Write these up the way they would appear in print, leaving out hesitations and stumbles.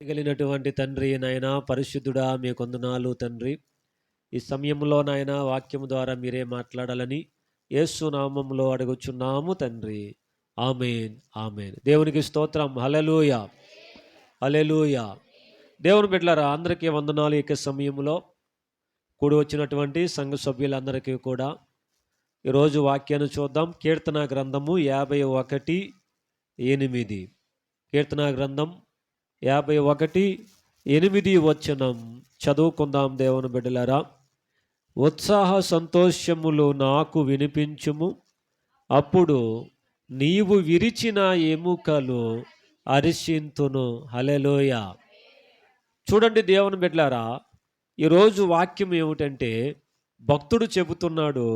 కలిగినటువంటి తండ్రి నాయన పరిశుద్ధుడా మీ కొందనాలు తండ్రి. ఈ సమయంలో నాయన వాక్యము ద్వారా మీరే మాట్లాడాలని యేసు నామములో అడుగుచున్నాము తండ్రి. ఆమేన్ ఆమేన్. దేవునికి స్తోత్రం. హల్లెలూయా హల్లెలూయా. దేవుని బిడ్డలారా అందరికీ వందనాలు. ఈ సమయంలో కూడి వచ్చినటువంటి సంఘ సభ్యులందరికీ కూడా ఈరోజు వాక్యాన్ని చూద్దాం. కీర్తన గ్రంథము 51:8. కీర్తన గ్రంథం 51:8 వచనం చదువుకుందాం. దేవుని బిడ్డలారా, ఉత్సాహ సంతోషములు నాకు వినిపించుము, అప్పుడు నీవు విరిచిన ఎముకలు అరిసింతును. హల్లెలూయా. చూడండి దేవుని బిడ్డలారా, ఈరోజు వాక్యం ఏమిటంటే భక్తుడు చెబుతున్నాడు,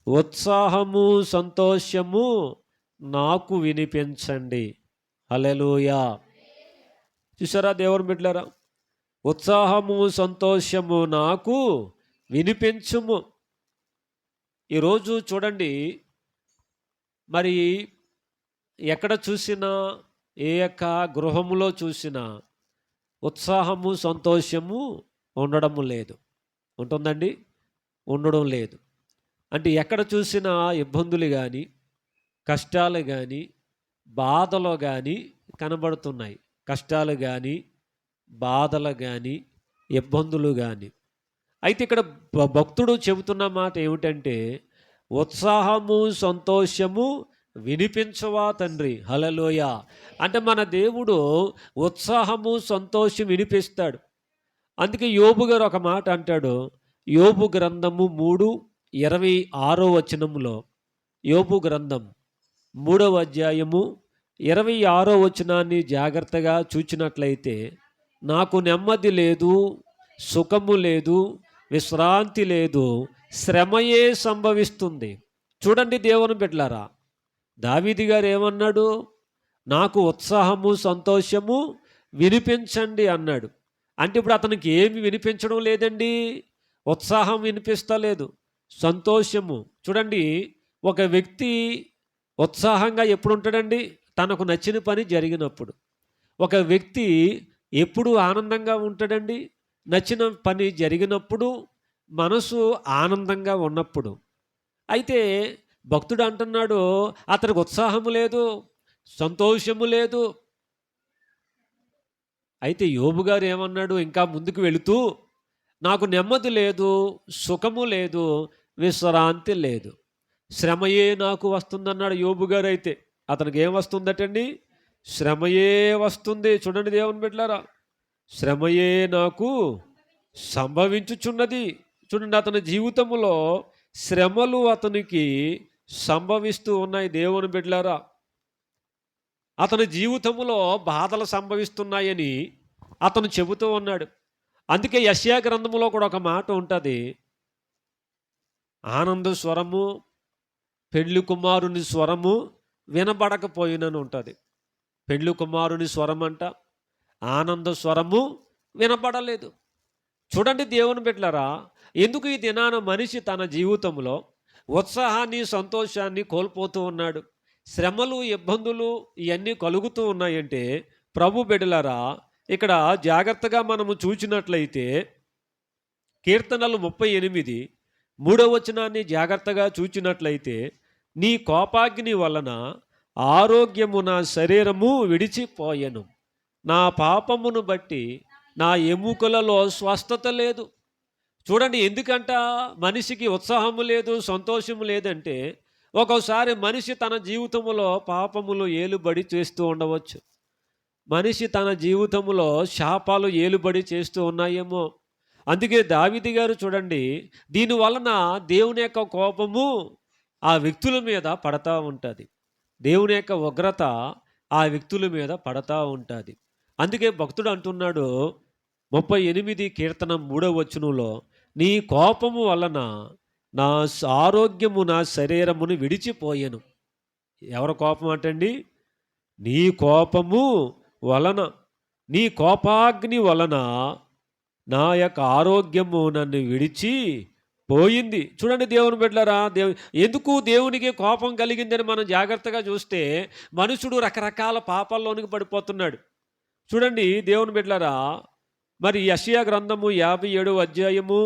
ఉత్సాహము సంతోషము నాకు వినిపించండి. హల్లెలూయా. చూసారా దేవుని బిడ్డలారా, ఉత్సాహము సంతోషము నాకు వినిపించుము. ఈరోజు చూడండి, మరి ఎక్కడ చూసినా, ఏ యొక్క గృహములో చూసినా ఉత్సాహము సంతోషము ఉండడము లేదు. ఉంటుందండి? ఉండడం లేదు. అంటే ఎక్కడ చూసినా ఇబ్బందులు కానీ, కష్టాలు కానీ, బాధలు కానీ కనబడుతున్నాయి. కష్టాలు కానీ, బాధలు కానీ, ఇబ్బందులు కానీ. అయితే ఇక్కడ భక్తుడు చెబుతున్న మాట ఏమిటంటే, ఉత్సాహము సంతోషము వినిపించవా తండ్రి. హల్లెలూయా. అంటే మన దేవుడు ఉత్సాహము సంతోషం వినిపిస్తాడు. అందుకే యోబు గారు ఒక మాట అంటాడు. యోబు గ్రంథము 3:26 వచనంలో, యోబు గ్రంథం 3వ అధ్యాయము 26వ వచనాన్ని జాగ్రత్తగా చూచినట్లయితే, నాకు నెమ్మది లేదు, సుఖము లేదు, విశ్రాంతి లేదు, శ్రమయే సంభవిస్తుంది. చూడండి దేవుని బిడ్డలారా, దావీదు గారు ఏమన్నాడు? నాకు ఉత్సాహము సంతోషము వినిపించండి అన్నాడు. అంటే ఇప్పుడు అతనికి ఏమి వినిపించడం లేదండి? ఉత్సాహం వినిపిస్తలేదు, సంతోషము. చూడండి, ఒక వ్యక్తి ఉత్సాహంగా ఎప్పుడు ఉంటాడండి? తనకు నచ్చిన పని జరిగినప్పుడు. ఒక వ్యక్తి ఎప్పుడు ఆనందంగా ఉంటాడండి? నచ్చిన పని జరిగినప్పుడు, మనసు ఆనందంగా ఉన్నప్పుడు. అయితే భక్తుడు అంటున్నాడు, అతనికి ఉత్సాహము లేదు, సంతోషము లేదు. అయితే యోబు గారు ఏమన్నాడు? ఇంకా ముందుకు వెళుతూ, నాకు నెమ్మది లేదు, సుఖము లేదు, విశ్రాంతి లేదు, శ్రమయే నాకు వస్తుందన్నాడు యోబు గారు. అయితే అతనికి ఏం వస్తుందటండి? శ్రమయే వస్తుంది. చూడండి దేవుని బిడ్డలారా, శ్రమయే నాకు సంభవించుచున్నది. చూడండి, అతని జీవితంలో శ్రమలు అతనికి సంభవిస్తూ ఉన్నాయి. దేవుని బిడ్డలారా, అతని జీవితంలో బాధలు సంభవిస్తున్నాయని అతను చెబుతూ ఉన్నాడు. అందుకే యెషయా గ్రంథంలో కూడా ఒక మాట ఉంటుంది, ఆనంద స్వరము, పెళ్లి కుమారుని స్వరము వినబడకపోయినని ఉంటుంది. పెళ్లి కుమారుని స్వరం అంట, ఆనంద స్వరము వినబడలేదు. చూడండి దేవుని బిడ్డలారా, ఎందుకు ఈ దినాన మనిషి తన జీవితంలో ఉత్సాహాన్ని సంతోషాన్ని కోల్పోతూ ఉన్నాడు? శ్రమలు, ఇబ్బందులు ఇవన్నీ కలుగుతూ ఉన్నాయంటే, ప్రభు బిడ్డలారా, ఇక్కడ జాగ్రత్తగా మనము చూచినట్లయితే, కీర్తనలు 38:3 వచనాన్ని జాగ్రత్తగా చూచినట్లయితే, నీ కోపాగ్ని వలన ఆరోగ్యము నా శరీరము విడిచిపోయెను, నా పాపమును బట్టి నా ఎముకలలో స్వస్థత లేదు. చూడండి, ఎందుకంట మనిషికి ఉత్సాహము లేదు, సంతోషము లేదంటే, ఒక్కోసారి మనిషి తన జీవితంలో పాపములు ఏలుబడి చేస్తూ ఉండవచ్చు. మనిషి తన జీవితంలో శాపాలు ఏలుబడి చేస్తూ ఉన్నాయేమో. అందుకే దావీదు గారు చూడండి, దీనివలన దేవుని యొక్క కోపము ఆ వ్యక్తుల మీద పడతా ఉంటుంది. దేవుని యొక్క ఉగ్రత ఆ వ్యక్తుల మీద పడతా ఉంటుంది. అందుకే భక్తుడు అంటున్నాడు 38 కీర్తన 3వ వచనంలో, నీ కోపము వలన నా ఆరోగ్యము నా శరీరమును విడిచిపోయెను. ఎవరి కోపం అంటండి? నీ కోపము వలన, నీ కోపాగ్ని వలన నా యొక్క ఆరోగ్యము నన్ను విడిచి పోయింది. చూడండి దేవుని బిడ్డలారా, ఎందుకు దేవునికి కోపం కలిగిందని మనం జాగ్రత్తగా చూస్తే, మనుషుడు రకరకాల పాపాల్లోనికి పడిపోతున్నాడు. చూడండి దేవుని బిడ్డలారా, మరి యెషయా గ్రంథము 57వ అధ్యాయము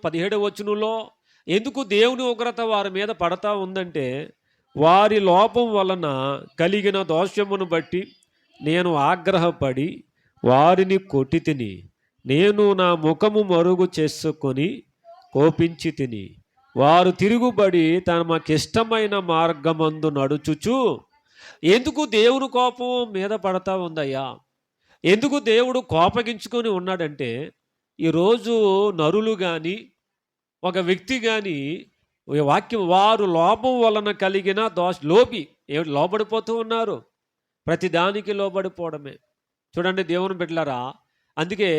17వ వచనంలో ఎందుకు దేవుని ఉగ్రత వారి మీద పడతా ఉందంటే, వారి లోపం వలన కలిగిన దోషమును బట్టి నేను ఆగ్రహపడి వారిని కొట్టి తిని, నేను నా ముఖము మరుగు చేసుకొని కోపించి తిని, వారు తిరుగుబడి తమకిష్టమైన మార్గమందు నడుచుచు. ఎందుకు దేవుని కోపం మీద పడతా ఉందయ్యా? ఎందుకు దేవుడు కోపగించుకొని ఉన్నాడంటే, ఈరోజు నరులు కానీ ఒక వ్యక్తి కానీ వాక్యం వారు లోపం వలన కలిగిన లోబడిపోతూ ఉన్నారు. ప్రతిదానికి లోబడిపోవడమే. చూడండి దేవుని బిడ్డలారా, అందుకే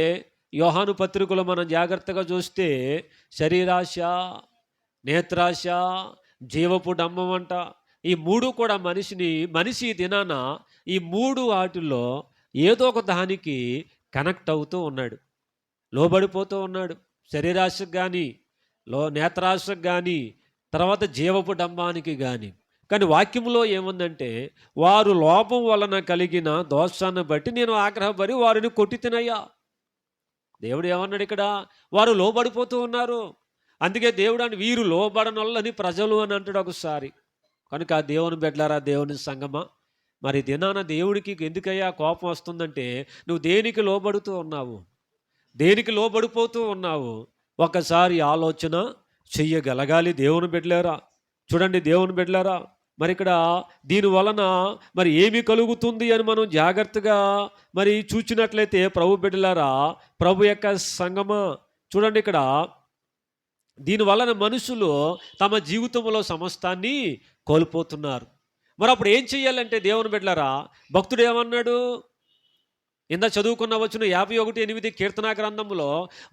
యోహాను పత్రికలో మనం జాగ్రత్తగా చూస్తే శరీరాశ, నేత్రాశ, జీవపు డంబమంట, ఈ మూడు కూడా మనిషి దినాన ఈ మూడు వాటిల్లో ఏదో ఒక దానికి కనెక్ట్ అవుతూ ఉన్నాడు, లోబడిపోతూ ఉన్నాడు. శరీరాశకు కానీ, నేత్రాశకు కానీ, తర్వాత జీవపు డంబానికి కానీ. కానీ వాక్యంలో ఏముందంటే, వారు లోపం వలన కలిగిన దోషాన్ని బట్టి నేను ఆగ్రహపడి వారిని కొట్టి తినయ్యా. దేవుడు ఏమన్నాడు ఇక్కడ? వారు లోబడిపోతూ ఉన్నారు. అందుకే దేవుడు అని వీరు లోబడనొల్లని ప్రజలు అని అంటాడు ఒకసారి. కనుక దేవుని బిడ్డలారా, దేవుని సంగమా, మరి దినాన దేవుడికి ఎందుకయ్యా కోపం వస్తుందంటే, నువ్వు దేనికి లోబడుతూ ఉన్నావు, దేనికి లోబడిపోతూ ఉన్నావు? ఒకసారి ఆలోచన చెయ్యగలగాలి దేవుని బిడ్డలారా. చూడండి దేవుని బిడ్డలారా, మరి ఇక్కడ దీని వలన మరి ఏమి కలుగుతుంది అని మనం జాగ్రత్తగా మరి చూచినట్లయితే, ప్రభు బిడ్డలారా, ప్రభు యొక్క సంగమా, చూడండి ఇక్కడ దీని వలన మనుషులు తమ జీవితంలో సమస్తాన్ని కోల్పోతున్నారు. మరి అప్పుడు ఏం చెయ్యాలంటే దేవుని బిడ్డలారా, భక్తుడు ఏమన్నాడు? ఇందా చదువుకున్న వచ్చిన 51:8 కీర్తనా గ్రంథంలో,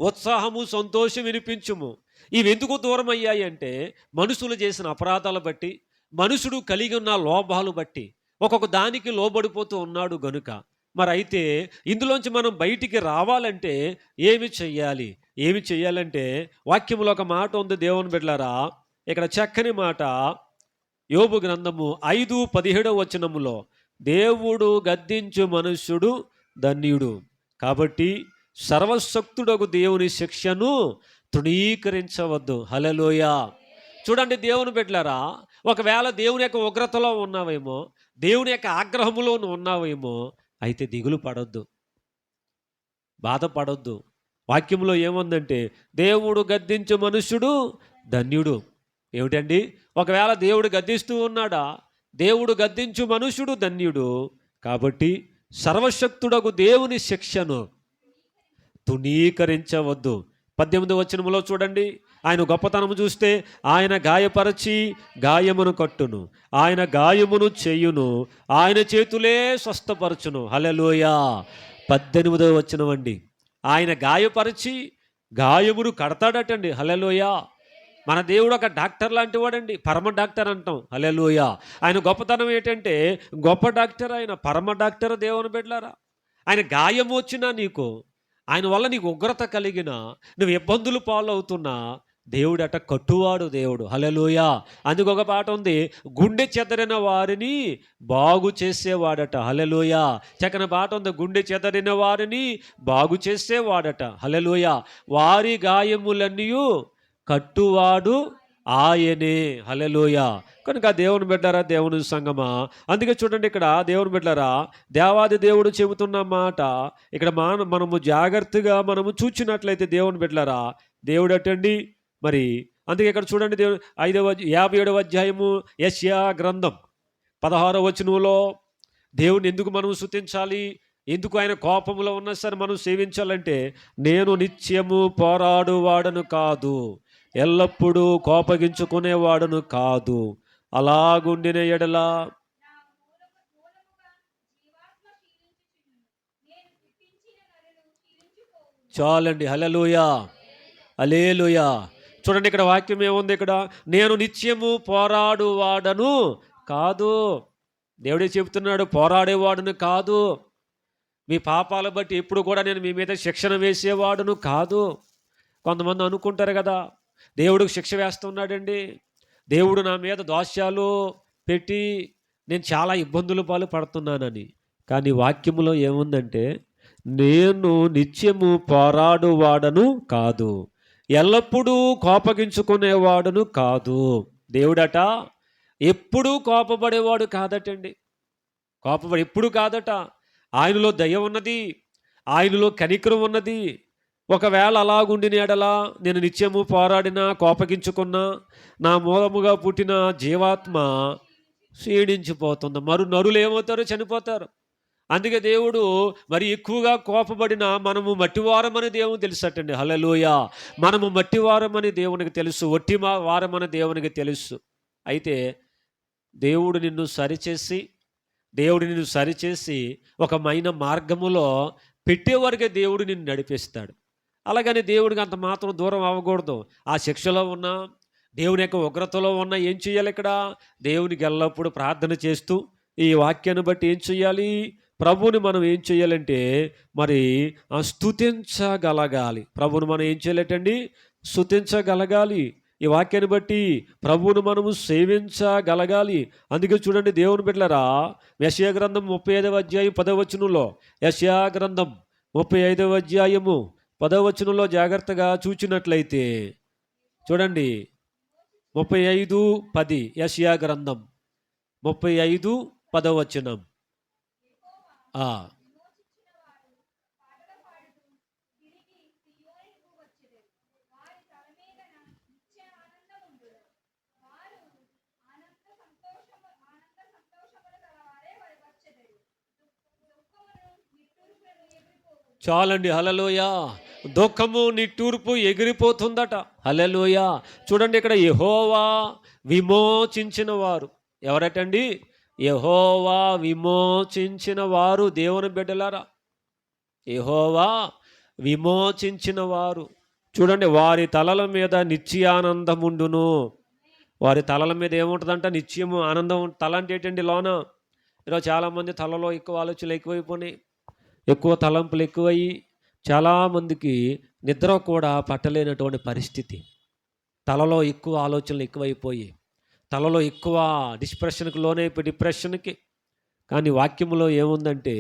ఉత్సాహము సంతోషం వినిపించుము. ఇవి ఎందుకు దూరం అయ్యాయి అంటే, మనుషులు చేసిన అపరాధాలు బట్టి, మనుషుడు కలిగి ఉన్న లోపాలు బట్టి ఒక్కొక్క దానికి లోబడిపోతూ ఉన్నాడు గనుక. మరి అయితే ఇందులోంచి మనం బయటికి రావాలంటే ఏమి చెయ్యాలంటే వాక్యంలో ఒక మాట ఉంది దేవుని బిడ్డలారా. ఇక్కడ చక్కని మాట, యోబు గ్రంథము 5:17 వచనములో, దేవుడు గద్దించు మనుష్యుడు ధన్యుడు, కాబట్టి సర్వశక్తుడగు దేవుని శిక్షను తృణీకరించవద్దు. హల్లెలూయా. చూడండి దేవుని బిడ్డలారా, ఒకవేళ దేవుని యొక్క ఉగ్రతలో ఉన్నావేమో, దేవుని యొక్క ఆగ్రహములో ఉన్నావేమో, అయితే దిగులు పడొద్దు, బాధపడొద్దు. వాక్యంలో ఏముందంటే, దేవుడు గద్దించు మనుష్యుడు ధన్యుడు. ఏమిటండి? ఒకవేళ దేవుడు గద్దిస్తూ ఉన్నాడా? దేవుడు గద్దించు మనుష్యుడు ధన్యుడు, కాబట్టి సర్వశక్తుడగు దేవుని శిక్షను తునీకరించవద్దు. 18వ వచనములో చూడండి, ఆయన గొప్పతనము చూస్తే, ఆయన గాయపరచి గాయమును కట్టును, ఆయన గాయమును చేయును, ఆయన చేతులే స్వస్థపరచును. హల్లెలూయా. 18వ వచనం అండి. ఆయన గాయపరిచి గాయమును కడతాడటండి. హల్లెలూయా. మన దేవుడు ఒక డాక్టర్ లాంటి వాడండి, పరమ డాక్టర్ అంటాం. హల్లెలూయా. ఆయన గొప్పతనం ఏంటంటే, గొప్ప డాక్టర్ ఆయన, పరమ డాక్టర్. దేవుని బిడ్డలారా, ఆయన గాయం వచ్చినా నీకు, ఆయన వల్ల నీకు ఉగ్రత కలిగిన, నువ్వు ఇబ్బందులు పాలవుతున్నా, దేవుడట కట్టువాడు దేవుడు. హల్లెలూయా. అందుకు ఒక పాట ఉంది, గుండె చెదరిన వారిని బాగు చేసేవాడట. హల్లెలూయా. చక్కని పాట ఉంది, గుండె చెదరిన వారిని బాగు చేసేవాడట. హల్లెలూయా. వారి గాయములన్నీ కట్టువాడు ఆయనే. హల్లెలూయా. కనుక దేవుని బిడ్డలారా, దేవుని సంగమా, అందుకే చూడండి ఇక్కడ దేవుని బిడ్డలారా, దేవాది దేవుడు చెబుతున్న మాట ఇక్కడ మనము జాగ్రత్తగా మనము చూచినట్లయితే దేవుని బిడ్డలారా, దేవుడు అటండి. మరి అందుకే ఇక్కడ చూడండి, దేవుడు 57వ అధ్యాయము యెషయా గ్రంథం 16వ వచనంలో, దేవుని ఎందుకు మనం స్తుతించాలి, ఎందుకు ఆయన కోపంలో ఉన్నా సరే మనం సేవించాలంటే, నేను నిత్యము పోరాడువాడను కాదు, ఎల్లప్పుడూ కోపగించుకునేవాడును కాదు, అలాగుండిన ఎడలా చాలండి. హల్లెలూయా. హల్లెలూయా. చూడండి ఇక్కడ వాక్యం ఏముంది? ఇక్కడ నేను నిత్యము పోరాడువాడను కాదు. దేవుడే చెబుతున్నాడు, పోరాడేవాడును కాదు. మీ పాపాల బట్టి ఎప్పుడు కూడా నేను మీ మీద శిక్షణ వేసేవాడును కాదు. కొంతమంది అనుకుంటారు కదా, దేవుడికి శిక్ష వేస్తున్నాడండి, దేవుడు నా మీద దోషాలు పెట్టి నేను చాలా ఇబ్బందులు పడుతున్నానని. కానీ వాక్యములో ఏముందంటే, నేను నిత్యము పోరాడువాడను కాదు, ఎల్లప్పుడూ కోపగించుకునేవాడును కాదు. దేవుడట ఎప్పుడూ కోపపడేవాడు కాదటండి. ఎప్పుడు కాదట. ఆయనలో దయ ఉన్నది, ఆయనలో కనికరం ఉన్నది. ఒకవేళ అలాగుండిన ఎడలా నేను నిత్యము పోరాడినా, కోపగించుకున్నా, నా మూలముగా పుట్టిన జీవాత్మ క్షీణించిపోతుంది. నరులు ఏమవుతారు? చనిపోతారు. అందుకే దేవుడు మరి ఎక్కువగా కోపపడిన మనము మట్టివారమని దేవునికి తెలుసటండి. హల్లెలూయా. మనము మట్టివారమని దేవునికి తెలుసు, వారమని దేవునికి తెలుసు. అయితే దేవుడు నిన్ను సరిచేసి ఒక మార్గములో పెట్టేవారికే దేవుడు నిన్ను నడిపిస్తాడు. అలాగని దేవుడికి అంత మాత్రం దూరం అవ్వకూడదు. ఆ శిక్షలో ఉన్నా, దేవుని యొక్క ఉగ్రతలో ఉన్నా ఏం చేయాలి? ఇక్కడ దేవునికి ఎల్లప్పుడూ ప్రార్థన చేస్తూ ఈ వాక్యాన్ని బట్టి ఏం చేయాలి? ప్రభువుని మనం ఏం చేయాలంటే మరి స్తుతించగలగాలి. ప్రభువుని మనం ఏం చేయాలటండి? స్తుతించగలగాలి. ఈ వాక్యాన్ని బట్టి ప్రభువును మనము సేవించగలగాలి. అందుకే చూడండి, దేవుని బిడ్డలారా, యెషయా గ్రంథం 35వ అధ్యాయం 10వ వచనంలో, యెషయా గ్రంథం 35వ అధ్యాయము 10వ వచనంలో జాగ్రత్తగా చూచినట్లయితే చూడండి, 35:10 యెషయా గ్రంథం 35:10 వచనం. చాలండి. హల్లెలూయా. దుఃఖము నిట్టూర్పు ఎగిరిపోతుందట. హల్లెలూయా. చూడండి, ఇక్కడ యెహోవా విమోచించిన వారు ఎవరటండి? యెహోవా విమోచించిన వారు. దేవుని బిడ్డలారా, యెహోవా విమోచించిన వారు. చూడండి, వారి తలల మీద నిత్యానందముండును. వారి తలల మీద ఏముంటుందంట? నిత్యము ఆనందం. తల అంటే ఏంటండి? లోన. ఈరోజు చాలామంది తలలో ఎక్కువ ఆలోచనలు ఎక్కువైపోయినాయి, ఎక్కువ తలంపులు ఎక్కువయ్యి చాలామందికి నిద్ర కూడా పట్టలేనటువంటి పరిస్థితి. తలలో ఎక్కువ ఆలోచనలు ఎక్కువైపోయి, తలలో ఎక్కువ డిప్రెషన్కి. కానీ వాక్యములో ఏముందంటే,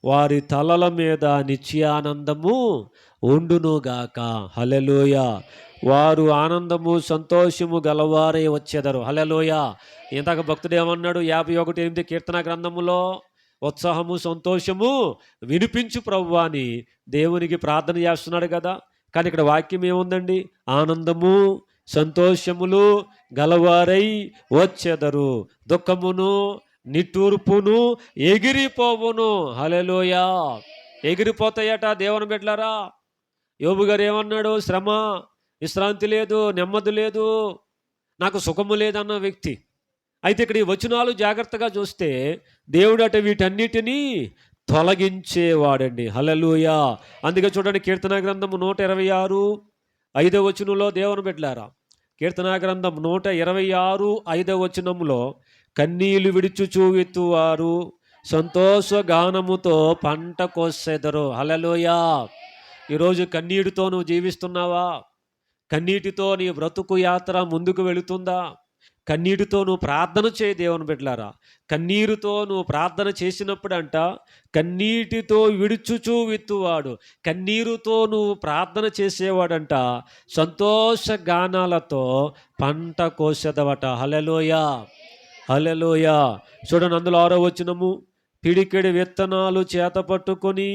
వారి తలల మీద నిత్యానందము ఉండునుగాక. హల్లెలూయా. వారు ఆనందము సంతోషము గలవారే వచ్చేదరు. హల్లెలూయా. ఇంతక భక్తుడు ఏమన్నాడు? 51:8 కీర్తన గ్రంథములో, ఉత్సాహము సంతోషము వినిపించు ప్రభువా అని దేవునికి ప్రార్థన చేస్తున్నాడు కదా. కానీ ఇక్కడ వాక్యం ఏముందండి? ఆనందము సంతోషములు గలవారై వచ్చెదరు, దుఃఖమును నిట్టూర్పును ఎగిరిపోవును. హల్లెలూయా. ఎగిరిపోతాయట దేవుని బిడ్డలారా. యోబు గారు ఏమన్నాడు? శ్రమ, విశ్రాంతి లేదు, నెమ్మది లేదు, నాకు సుఖము లేదన్న వ్యక్తి. అయితే ఇక్కడ ఈ వచనాలు జాగ్రత్తగా చూస్తే దేవుడు అట వీటన్నిటినీ తొలగించేవాడండి. హల్లెలూయా. అందుకే చూడండి, కీర్తన గ్రంథం 126:5 వచనంలో దేవుని బిడ్డలారా, కీర్తన గ్రంథం 126:5 వచనంలో, కన్నీళ్లు విడుచుచూ విత్తువారు సంతోష గానముతో పంట కోసెదరు. హల్లెలూయా. ఈరోజు కన్నీటితో నువ్వు జీవిస్తున్నావా? కన్నీటితో నీ బ్రతుకు యాత్ర ముందుకు వెళుతుందా? కన్నీటితో నువ్వు ప్రార్థన చేయి దేవుని బిడ్డలారా. కన్నీరుతో నువ్వు ప్రార్థన చేసినప్పుడు అంట, కన్నీటితో విడుచుచూ విత్తువాడు, కన్నీరుతో నువ్వు ప్రార్థన చేసేవాడంట సంతోష గానాలతో పంట కోసెదవట. హల్లెలూయా. హల్లెలూయా. చూడండి, అందులో 6వ వచనము, పిడికెడి విత్తనాలు చేత పట్టుకొని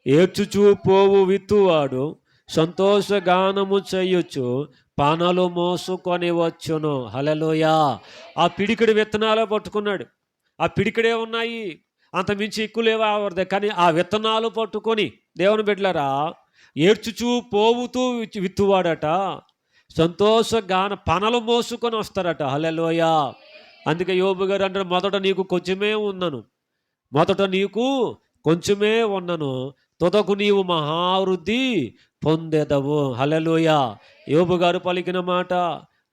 ఏడ్చుచూ పోవు విత్తువాడు సంతోష గానము చేయొచ్చు పానాలు మోసుకొని వచ్చును. హల్లెలూయా. ఆ పిడికిడి విత్తనాలే పట్టుకున్నాడు. ఆ పిడికిడే ఉన్నాయి, అంత మించి ఎక్కువ లేవా? కానీ ఆ విత్తనాలు పట్టుకొని దేవుని బిడ్డలారా ఏడ్చుచూ పోవుతూ విత్తువాడట సంతోష గాన పనలు మోసుకొని వస్తారట. హల్లెలూయా. అందుకే యోబు గారు అంటారు, మొదట నీకు కొంచెమే ఉన్నను, తుదకు నీవు మహావృద్ధి పొందెదవు. హల్లెలూయా. యోబు గారు పలికిన మాట,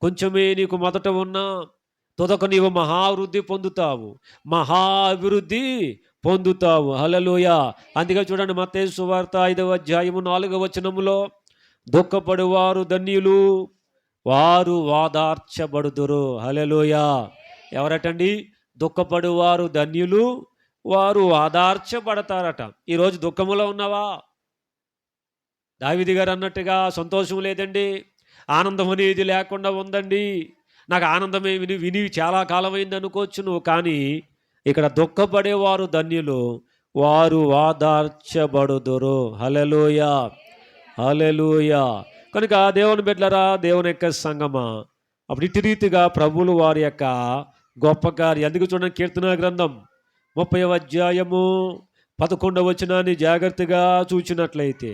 కొంచెమే నీకు మొదట ఉన్నా, తుదకు నీవు మహావృద్ధి పొందుతావు, మహాభివృద్ధి పొందుతావు. హల్లెలూయా. అందుకే చూడండి, మత్తయి సువార్త 5వ అధ్యాయము 4వ వచనములో, దుఃఖపడువారు ధన్యులు, వారు ఓదార్చబడుదురు. హల్లెలూయా. ఎవరటండి? దుఃఖపడువారు ధన్యులు, వారు ఆదార్చబడతారట. ఈరోజు దుఃఖములో ఉన్నావా? దావీదు గారు అన్నట్టుగా సంతోషం లేదండి, ఆనందం అనేది లేకుండా ఉందండి, నాకు ఆనందమే విని విని చాలా కాలమైంది అనుకోవచ్చు నువ్వు. కానీ ఇక్కడ దుఃఖపడేవారు ధన్యులు, వారు ఆదార్చబడుదురు. హల్లెలూయా, హల్లెలూయా. కనుక దేవుని బిడ్డలారా, దేవుని యొక్క సంగమా, అప్పుడు ఇటు రీతిగా ప్రభువులు వారి యొక్క గొప్ప కార్యం. అందుకు చూడండి, కీర్తన గ్రంథం 30వ అధ్యాయము 11వ వచనాన్ని జాగ్రత్తగా చూచినట్లయితే,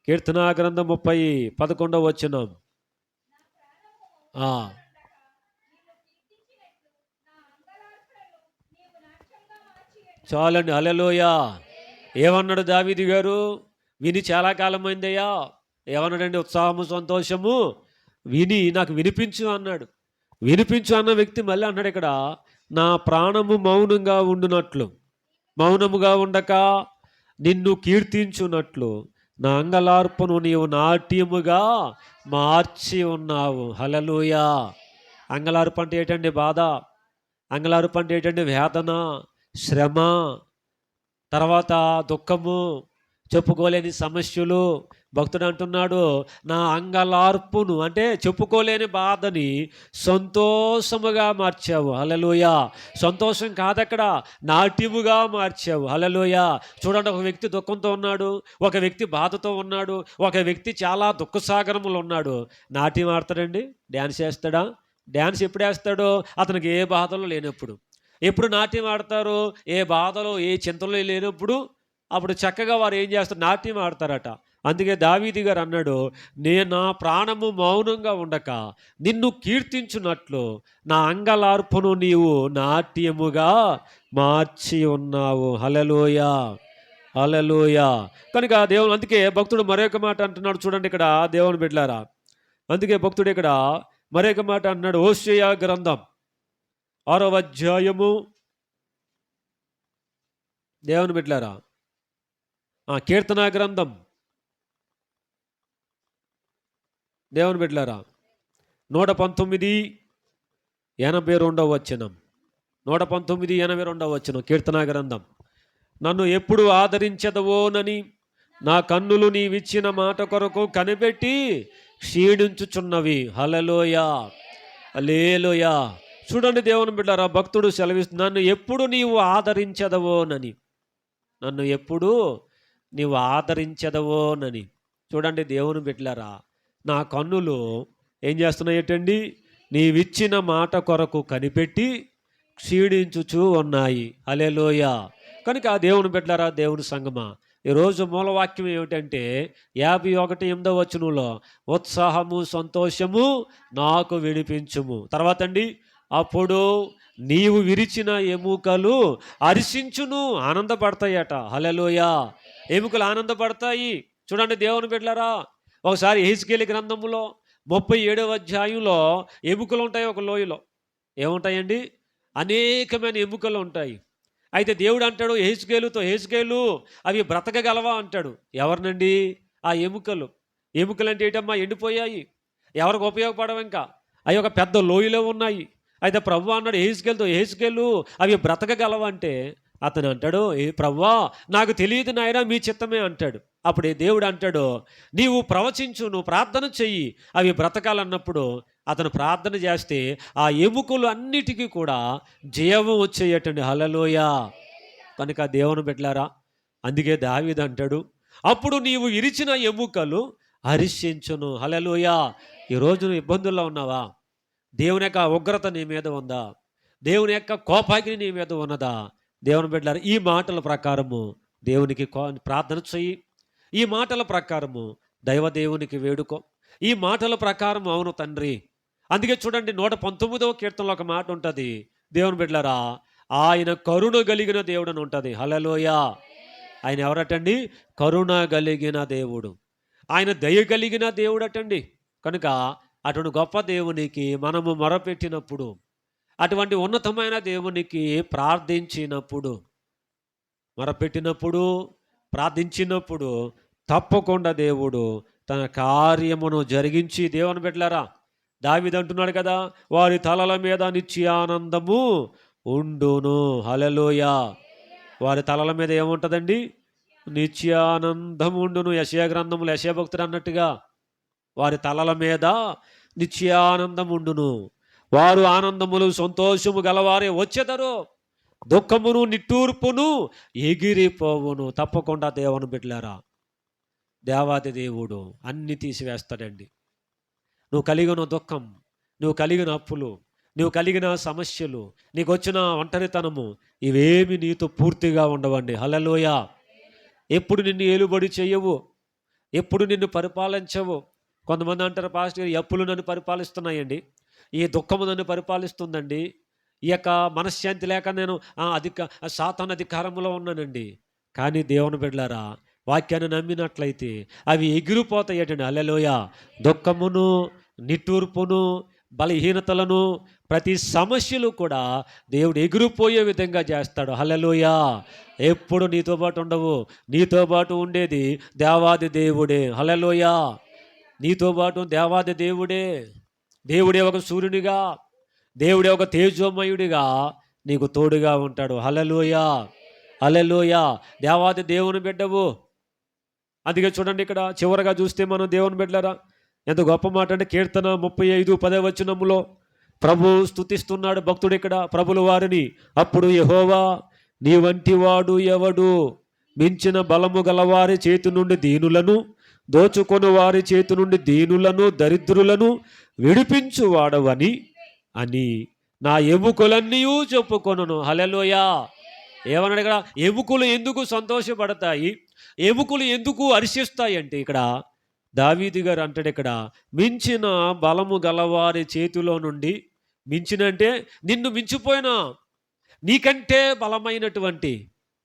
కీర్తనా గ్రంథం 30:11 వచనం. చాలండి. హల్లెలూయా. ఏమన్నాడు దావీదు గారు? విని చాలా కాలమైందయ్యా. ఏమన్నాడండి? ఉత్సాహము సంతోషము విని నాకు వినిపించు అన్నాడు. వినిపించు అన్న వ్యక్తి మళ్ళీ అన్నాడు ఇక్కడ, నా ప్రాణము మౌనంగా ఉండునట్లు, మౌనముగా ఉండక నిన్ను కీర్తించున్నట్లు నా అంగలార్పును నీవు నాట్యముగా మార్చి ఉన్నావు. హల్లెలూయా. అంగలార్పు అంటే ఏంటండి? బాధ. అంగలార్పు అంటే ఏంటండి? వేదన, శ్రమ, తర్వాత దుఃఖము, చెప్పుకోలేని సమస్యలు. భక్తుడు అంటున్నాడు, నా అంగలార్పును అంటే చెప్పుకోలేని బాధని సంతోషముగా మార్చావు. హల్లెలూయా. సంతోషం కాదక్కడ, నాట్యముగా మార్చావు. హల్లెలూయా. చూడండి, ఒక వ్యక్తి దుఃఖంతో ఉన్నాడు, ఒక వ్యక్తి బాధతో ఉన్నాడు, ఒక వ్యక్తి చాలా దుఃఖసాగరములు ఉన్నాడు. నాట్యం ఆడతాడండి? డ్యాన్స్ వేస్తాడా? డ్యాన్స్ ఎప్పుడు వేస్తాడో? అతనికి ఏ బాధలు లేనప్పుడు. ఎప్పుడు నాట్యం ఆడతారు? ఏ బాధలు ఏ చింతలు లేనప్పుడు. అప్పుడు చక్కగా వారు ఏం చేస్తారు? నాట్యం ఆడతారట. అందుకే దావీదు గారు అన్నాడు, నా ప్రాణము మౌనంగా ఉండక నిన్ను కీర్తించున్నట్లు నా అంగలార్పును నీవు నాట్యముగా మార్చి ఉన్నావు. హల్లెలూయా, హల్లెలూయా. కనుక దేవుడు, అందుకే భక్తుడు మరొక మాట అంటున్నాడు. చూడండి ఇక్కడ దేవుని బిడ్డలారా, అందుకే భక్తుడు ఇక్కడ మరొక మాట అంటున్నాడు. హోషేయ గ్రంథం 6వ అధ్యాయము, దేవుని బిడ్డలారా, కీర్తనా గ్రంథం, దేవుని బిడ్డలారా, 119:82 వచనం. 119:82 వచనం, కీర్తనా గ్రంథం. నన్ను ఎప్పుడు ఆదరించదవోనని నా కన్నులు నీవిచ్చిన మాట కొరకు కనిపెట్టి క్షీణించుచున్నవి. హల్లెలూయా, హల్లెలూయా. చూడండి దేవుని బిడ్డలారా, భక్తుడు సెలవిస్తుంది, నన్ను ఎప్పుడు నీవు ఆదరించదవోనని, నన్ను ఎప్పుడు నీవు ఆదరించదవోనని. చూడండి దేవుని బిడ్డలారా, నా కన్నులు ఏం చేస్తున్నాయటండి? నీవిచ్చిన మాట కొరకు కనిపెట్టి క్షీణించుచూ ఉన్నాయి. హల్లెలూయా. కనుక దేవుని బిడ్డలారా, దేవుని సంగమా, ఈరోజు మూలవాక్యం ఏమిటంటే 51:8 వచనంలో, ఉత్సాహము సంతోషము నాకు వినిపించుము. తర్వాత అండి, అప్పుడు నీవు విరిచిన ఎముకలు హర్షించును, ఆనందపడతాయట. హల్లెలూయా. ఎముకలు ఆనందపడతాయి. చూడండి దేవుని బిడ్డలారా, ఒకసారి యెహెజ్కేలు గ్రంథంలో 37వ అధ్యాయంలో ఎముకలు ఉంటాయి. ఒక లోయలో ఏముంటాయండి? అనేకమైన ఎముకలు ఉంటాయి. అయితే దేవుడు అంటాడు యెహెజ్కేలుతో, యెహెజ్కేలు అవి బ్రతకగలవా అంటాడు. ఎవరినండి? ఆ ఎముకలు. ఎముకలు అంటే ఏంటమ్మా? ఎండిపోయాయి, ఎవరికి ఉపయోగపడవు ఇంకా, అవి ఒక పెద్ద లోయలో ఉన్నాయి. అయితే ప్రభువా అన్నాడు యెహెజ్కేలుతో, యెహెజ్కేలు అవి బ్రతకగలవంటే అతను అంటాడు, ఏ ప్రభువా నాకు తెలియదు నాయనా, మీ చిత్తమే అంటాడు. అప్పుడు దేవుడు అంటాడు, నీవు ప్రవచించు, నువ్వు ప్రార్థన చెయ్యి, అవి బ్రతకాలన్నప్పుడు అతను ప్రార్థన చేస్తే ఆ ఎముకలు అన్నిటికీ కూడా జీవం వచ్చేయటండి. హల్లెలూయా. కనుక దేవుని బిడ్డలారా, అందుకే దావీదు అంటాడు, అప్పుడు నీవు ఇరిచిన ఎముకలు హర్షించును. హల్లెలూయా. ఈరోజు నువ్వు ఇబ్బందుల్లో ఉన్నావా? దేవుని యొక్క ఉగ్రత నీ మీద ఉందా? దేవుని యొక్క కోపాగ్ని నీ మీద ఉన్నదా? దేవుని బిడ్డలారా, ఈ మాటల ప్రకారము దేవునికి ప్రార్థన చెయ్యి. ఈ మాటల ప్రకారము దైవదేవునికి వేడుకో. ఈ మాటల ప్రకారం అవును తండ్రి. అందుకే చూడండి 119వ కీర్తనలో ఒక మాట ఉంటుంది. దేవుని బిడ్డలారా, ఆయన కరుణ కలిగిన దేవుడు అని ఉంటుంది. హల్లెలూయా. ఆయన ఎవరటండి? కరుణ కలిగిన దేవుడు. ఆయన దయ కలిగిన దేవుడు అటండి. కనుక అటువంటి గొప్ప దేవునికి మనము మొరపెట్టినప్పుడు, అటువంటి ఉన్నతమైన దేవునికి ప్రార్థించినప్పుడు, మొరపెట్టినప్పుడు, ప్రార్థించినప్పుడు తప్పకుండా దేవుడు తన కార్యమును జరిగించి, దేవుని బిడ్డలారా, దావీదు అంటున్నాడు కదా, వారి తలల మీద నిత్య ఆనందము ఉండును. హల్లెలూయా. వారి తలల మీద ఏముంటుందండి? నిత్యానందముండును. యెషయా గ్రంథములు యెషయా భక్తుడు అన్నట్టుగా వారి తలల మీద నిత్యానందముండును. వారు ఆనందములు సంతోషము గలవారే వచ్చెదరు. దుఃఖమును నిట్టూర్పును ఎగిరిపోవును. తప్పకుండా దేవుని బిడ్డలారా, దేవాది దేవుడు అన్ని తీసివేస్తాడండి. నువ్వు కలిగిన దుఃఖం, నువ్వు కలిగిన అప్పులు, నువ్వు కలిగిన సమస్యలు, నీకు వచ్చిన ఒంటరితనము, ఇవేమి నీతో పూర్తిగా ఉండవండి. హల్లెలూయా. ఎప్పుడు నిన్ను ఏలుబడి చేయవు, ఎప్పుడు నిన్ను పరిపాలించవు. కొంతమంది అంటారు, పాస్టర్ గారు, ఈ అప్పులు నన్ను పరిపాలిస్తున్నాయండి, ఈ దుఃఖము నన్ను పరిపాలిస్తుందండి, ఈ యొక్క మనశ్శాంతి లేక నేను సాతాను అధికారంలో ఉన్నానండి. కానీ దేవుని బిడ్డలారా, వాక్యాన్ని నమ్మినట్లయితే అవి ఎగిరిపోతాయటండి. హల్లెలూయా. దుఃఖమును, నిట్టూర్పును, బలహీనతలను, ప్రతి సమస్యలు కూడా దేవుడు ఎగిరిపోయే విధంగా చేస్తాడు. హల్లెలూయా. ఎప్పుడు నీతో పాటు ఉండవు, నీతో పాటు ఉండేది దేవాది దేవుడే. హల్లెలూయా. నీతో పాటు దేవాది దేవుడే. దేవుడే ఒక సూర్యునిగా, దేవుడే ఒక తేజోమయుడిగా నీకు తోడుగా ఉంటాడు. హల్లెలూయా. హల్లెలూయా. దేవాది దేవుని బిడ్డవు. అందుకే చూడండి, ఇక్కడ చివరగా చూస్తే మనం దేవుని బిడ్డలారా, ఎంత గొప్ప మాట అంటే, కీర్తన 35:10 ప్రభు స్తుతిస్తున్నాడు భక్తుడు ఇక్కడ ప్రభుల వారిని. అప్పుడు యెహోవా, నీ వంటి వాడు ఎవడు? మించిన బలము గలవారి చేతి నుండి దీనులను, దోచుకొని వారి చేతి నుండి దీనులను, దరిద్రులను విడిపించువాడవని అని నా ఎముకలన్నీ చెప్పుకొనును. హల్లెలూయా. ఏమన్నాడు ఇక్కడ? ఎముకలు ఎందుకు సంతోషపడతాయి, ఎముకలు ఎందుకు హర్షిస్తాయి అంటే, ఇక్కడ దావీదు గారు అంటాడు, ఇక్కడ మించిన బలము గలవారి చేతిలో నుండి, మించిన అంటే నిన్ను మించిపోయిన, నీకంటే బలమైనటువంటి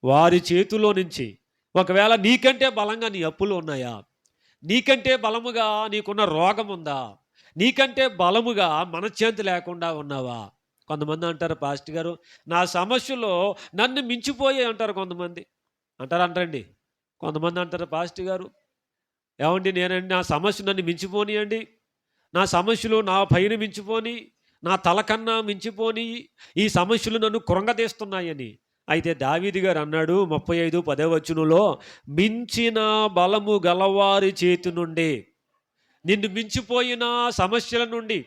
వారి చేతిలో నుంచి, ఒకవేళ నీకంటే బలంగా నీ అప్పులు ఉన్నాయా, నీకంటే బలముగా నీకున్న రోగం ఉందా, నీకంటే బలముగా మనశ్శాంతి లేకుండా ఉన్నావా? కొంతమంది అంటారు, పాస్టర్ గారు, నా సమస్యలో నన్ను మించిపోయే అంటారు. కొంతమంది అంటారండి. కొంతమంది అంటారు, పాస్టర్ గారు, ఏమండి, నేనండి నా సమస్య నన్ను మించిపోనియండి, నా సమస్యలు నా పైన మించిపోని, నా తల కన్నా మించిపోని, ఈ సమస్యలు నన్ను కృంగదీస్తున్నాయని. అయితే దావీదు గారు అన్నాడు 35:10 మించిన బలము గలవారి చేతి నుండి, నిన్ను మించిపోయిన సమస్యల నుండి,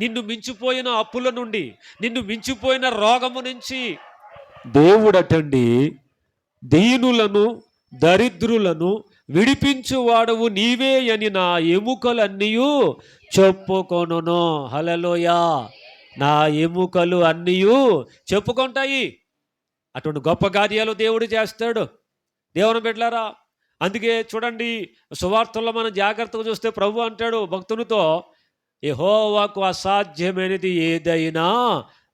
నిన్ను మించిపోయిన అప్పుల నుండి, నిన్ను మించిపోయిన రోగము నుంచి దేవుడటండి దీనులను, దరిద్రులను విడిపించువాడవు నీవే అని నా ఎముకలన్నీ చెప్పుకొనును. హల్లెలూయా. నా ఎముకలు అన్నీ చెప్పుకుంటాయి. అటువంటి గొప్ప కార్యాలు దేవుడు చేస్తాడు. దేవుని బిడ్డలారా, అందుకే చూడండి, సువార్తల్లో మనం జాగ్రత్తగా చూస్తే ప్రభు అంటాడు భక్తునితో, యెహోవాకు అసాధ్యమైనది ఏదైనా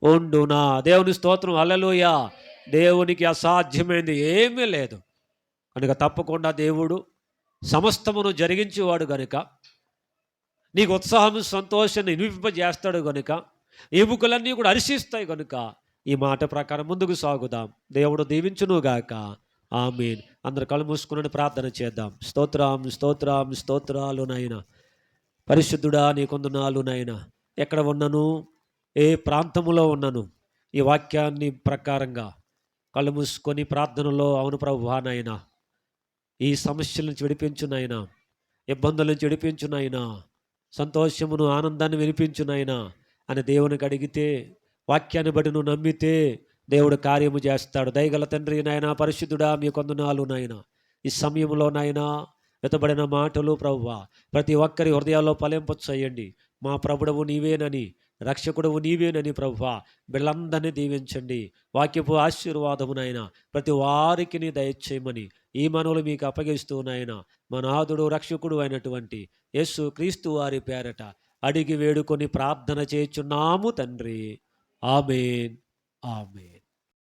ఉండునా. దేవుని స్తోత్రం. హల్లెలూయా. దేవునికి అసాధ్యమైనది ఏమీ లేదు కనుక తప్పకుండా దేవుడు సమస్తమును జరిగించేవాడు గనుక, నీకు ఉత్సాహం సంతోషాన్ని నింపింపజేస్తాడు గనుక, ఎముకలన్నీ కూడా హర్షిస్తాయి గనుక, ఈ మాట ప్రకారం ముందుకు సాగుదాం. దేవుడు దీవించునుగాక. ఆమేన్. అందరు కళ్ళు మూసుకుని ప్రార్థన చేద్దాం. స్తోత్రం, స్తోత్రం, స్తోత్రాలు నాయనా. పరిశుద్ధుడా, నీ కొందనాలు నాయనా. ఎక్కడ ఉన్నను, ఏ ప్రాంతంలో ఉన్నను, ఈ వాక్యాన్ని ప్రకారంగా కళ్ళు మూసుకొని ప్రార్థనలో, అవును ప్రభువా నాయనా, ఈ సమస్యల నుంచి విడిపించు నాయనా, ఇబ్బందుల నుంచి విడిపించు నాయనా, సంతోషమును ఆనందాన్ని వినిపించు నాయనా అని దేవునికి అడిగితే, వాక్యాన్ని బట్టి నువ్వు నమ్మితే దేవుడు కార్యము చేస్తాడు. దయగల తండ్రి నాయనా, పరిశుద్ధుడా, మీ కొందనాలు నాయనా, ఈ సమయంలో నాయనా వెతబడిన మాటలు ప్రభువా ప్రతి ఒక్కరి హృదయాల్లో ఫలింపచేయండి. మా ప్రభుడవు నీవేనని, రక్షకుడవు నీవేనని ప్రభువా బిళ్ళందరినీ దీవించండి. వాక్యపు ఆశీర్వాదము నాయన ప్రతి వారికి దయచేయమని ఈ మనవులు మీకు అప్పగిస్తూ నాయన, మా నాథుడు రక్షకుడు అయినటువంటి యేసు క్రీస్తు వారి పేరట అడిగి వేడుకొని ప్రార్థన చేయుచున్నాము తండ్రి. ఆమేన్. ఆమేన్.